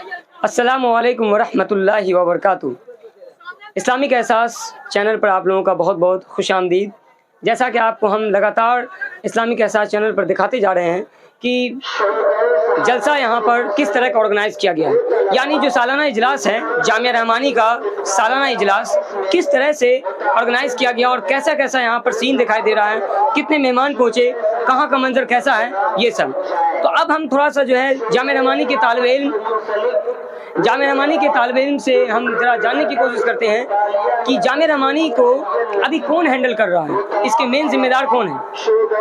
السلام علیکم ورحمۃ اللہ وبرکاتہ۔ اسلامک احساس چینل پر آپ لوگوں کا بہت بہت خوش آمدید۔ جیسا کہ آپ کو ہم لگاتار اسلامک احساس چینل پر دکھاتے جا رہے ہیں کہ جلسہ یہاں پر کس طرح کا آرگنائز کیا گیا ہے، یعنی جو سالانہ اجلاس ہے جامعہ رحمانی کا سالانہ اجلاس کس طرح سے آرگنائز کیا گیا اور کیسا کیسا یہاں پر سین دکھائی دے رہا ہے، کتنے مہمان پہنچے، کہاں کا منظر کیسا ہے، یہ سب۔ تو اب ہم تھوڑا سا جو ہے جامعہ رحمانی کے طالب علم سے ہم ذرا جاننے کی کوشش کرتے ہیں کہ جامعہ رحمانی کو ابھی کون ہینڈل کر رہا ہے، اس کے مین ذمہ دار کون ہیں؟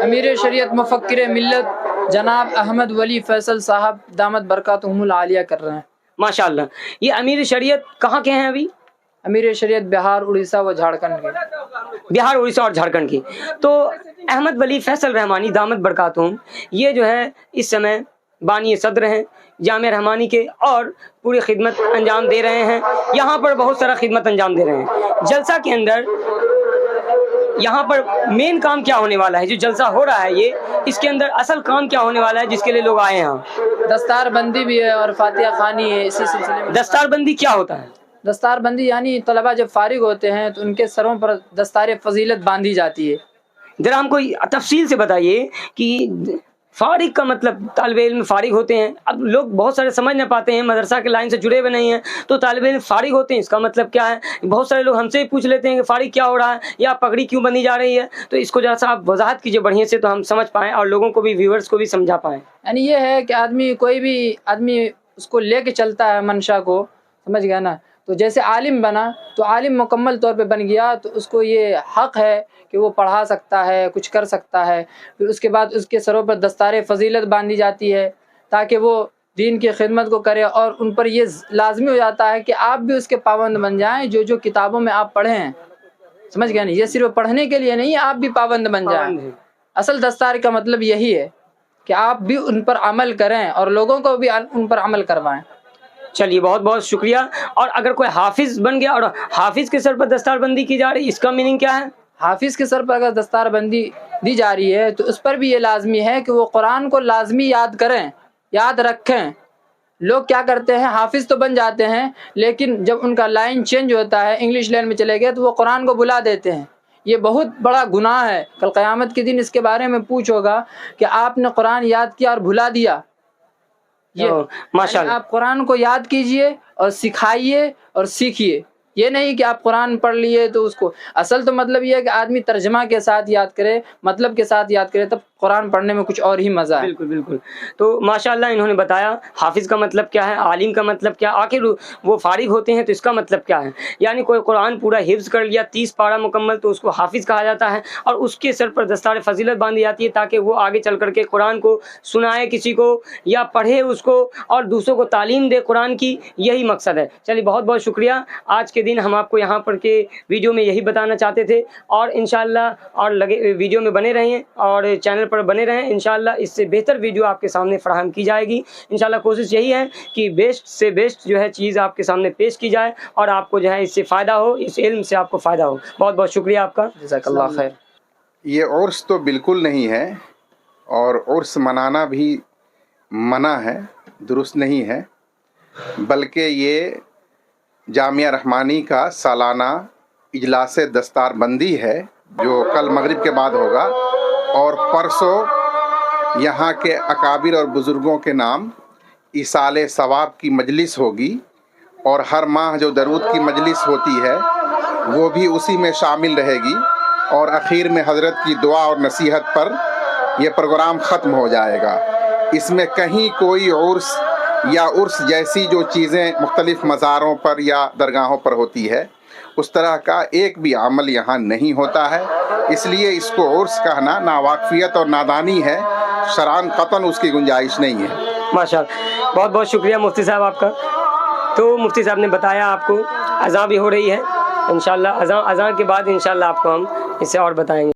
امیر شریعت مفکر ملت جناب احمد ولی فیصل صاحب دامت برکاتہم العالیہ کر رہے ہیں۔ ماشاء اللہ۔ یہ امیر شریعت کہاں کے ہیں ابھی؟ امیر شریعت بہار، اڑیسہ و جھارکھنڈ کے۔ بہار، اڑیسہ اور جھارکھنڈ کی۔ تو احمد ولی فیصل رحمانی دامت برکاتہم یہ جو ہے اس سمے بانی صدر ہیں جامعہ رحمانی کے اور پوری خدمت انجام دے رہے ہیں، یہاں پر بہت سارا خدمت انجام دے رہے ہیں۔ جلسہ کے اندر یہاں پر مین کام کیا ہونے والا ہے، جو جلسہ ہو رہا ہے اس کے اندر اصل کام کیا ہونے والا ہے جس کے لیے لوگ آئے ہیں؟ دستار بندی بھی ہے اور فاتحہ خوانی ہے اسی سلسلے میں۔ دستار بندی کیا ہوتا ہے؟ دستار بندی یعنی طلبہ جب فارغ ہوتے ہیں تو ان کے سروں پر دستار فضیلت باندھی جاتی ہے۔ ذرا ہم کو تفصیل سے بتائیے کہ فارغ کا مطلب، طالب علم فارغ ہوتے ہیں، اب لوگ بہت سارے سمجھ نہ پاتے ہیں، مدرسہ کے لائن سے جڑے ہوئے نہیں ہیں، تو طالب علم فارغ ہوتے ہیں اس کا مطلب کیا ہے؟ بہت سارے لوگ ہم سے ہی پوچھ لیتے ہیں کہ فارغ کیا ہو رہا ہے یا پگڑی کیوں بندھی جا رہی ہے، تو اس کو ذرا سا آپ وضاحت کیجیے بڑھیا سے تو ہم سمجھ پائیں اور لوگوں کو بھی، ویورز کو بھی سمجھا پائیں۔ یعنی یہ ہے کہ کوئی بھی آدمی اس کو لے کے چلتا ہے منشا کو، سمجھ گیا نا، تو جیسے عالم بنا تو عالم مکمل طور پہ بن گیا تو اس کو یہ حق ہے کہ وہ پڑھا سکتا ہے، کچھ کر سکتا ہے۔ پھر اس کے بعد اس کے سروں پر دستار فضیلت باندھی جاتی ہے تاکہ وہ دین کی خدمت کو کرے، اور ان پر یہ لازمی ہو جاتا ہے کہ آپ بھی اس کے پابند بن جائیں، جو کتابوں میں آپ پڑھیں ہیں، سمجھ گیا نہیں، یہ صرف پڑھنے کے لیے نہیں، آپ بھی پابند بن جائیں۔ اصل دستار کا مطلب یہی ہے کہ آپ بھی ان پر عمل کریں اور لوگوں کو بھی ان پر عمل کروائیں۔ چلیے بہت بہت شکریہ۔ اور اگر کوئی حافظ بن گیا اور حافظ کے سر پر دستار بندی کی جا رہی، اس کا میننگ کیا ہے؟ حافظ کے سر پر اگر دستار بندی دی جا رہی ہے تو اس پر بھی یہ لازمی ہے کہ وہ قرآن کو لازمی یاد کریں، یاد رکھیں۔ لوگ کیا کرتے ہیں، حافظ تو بن جاتے ہیں لیکن جب ان کا لائن چینج ہوتا ہے، انگلش لائن میں چلے گئے تو وہ قرآن کو بلا دیتے ہیں۔ یہ بہت بڑا گناہ ہے، کل قیامت کے دن اس کے بارے میں پوچھ ہوگا کہ آپ نے قرآن یاد کیا اور بھلا دیا۔ یہ ماشاءاللہ، آپ قرآن کو یاد کیجئے اور سکھائیے اور سیکھیے، یہ نہیں کہ آپ قرآن پڑھ لیے تو اس کو، اصل تو مطلب یہ ہے کہ آدمی ترجمہ کے ساتھ یاد کرے، مطلب کے ساتھ یاد کرے، تب قرآن پڑھنے میں کچھ اور ہی مزہ ہے۔ بالکل بالکل۔ تو ماشاءاللہ انہوں نے بتایا حافظ کا مطلب کیا ہے، عالم کا مطلب کیا، آخر وہ فارغ ہوتے ہیں تو اس کا مطلب کیا ہے۔ یعنی کوئی قرآن پورا حفظ کر لیا 30 پارہ مکمل تو اس کو حافظ کہا جاتا ہے، اور اس کے سر پر دستار فضیلت باندھی جاتی ہے تاکہ وہ آگے چل کر کے قرآن کو سنائے کسی کو یا پڑھے اس کو اور دوسروں کو تعلیم دے قرآن کی، یہی مقصد ہے۔ چلیے بہت بہت شکریہ۔ آج کے دن ہم آپ کو یہاں پر کے ویڈیو میں یہی بتانا چاہتے تھے، اور انشاءاللہ اور لگے ویڈیو میں بنے رہیں اور چینل پر بنے رہیں، انشاءاللہ اس سے بہتر ویڈیو آپ کے سامنے فراہم کی جائے گی۔ انشاءاللہ کوشش یہی ہے کہ بیسٹ سے بیسٹ جو ہے چیز آپ کے سامنے پیش کی جائے اور آپ کو جو ہے اس سے فائدہ ہو، اس علم سے آپ کو فائدہ ہو۔ بہت بہت شکریہ آپ کا، جزاک اللہ خیر۔ یہ عرس تو بالکل نہیں ہے، اور عرس منانا بھی منع ہے، درست نہیں ہے، بلکہ یہ جامعہ رحمانی کا سالانہ اجلاس دستار بندی ہے جو کل مغرب کے بعد ہوگا، اور پرسوں یہاں کے اکابر اور بزرگوں کے نام ایصال ثواب کی مجلس ہوگی، اور ہر ماہ جو درود کی مجلس ہوتی ہے وہ بھی اسی میں شامل رہے گی، اور اخیر میں حضرت کی دعا اور نصیحت پر یہ پروگرام ختم ہو جائے گا۔ اس میں کہیں کوئی عرس یا عرس جیسی جو چیزیں مختلف مزاروں پر یا درگاہوں پر ہوتی ہے، اس طرح کا ایک بھی عمل یہاں نہیں ہوتا ہے، اس لیے اس کو عرس کہنا ناواقفیت اور نادانی ہے، شرعاً قطعاً اس کی گنجائش نہیں ہے۔ ماشاءاللہ، بہت بہت شکریہ مفتی صاحب آپ کا۔ تو مفتی صاحب نے بتایا آپ کو اذان بھی ہو رہی ہے، انشاءاللہ اذان کے بعد انشاءاللہ آپ کو ہم اس سے اور بتائیں گے۔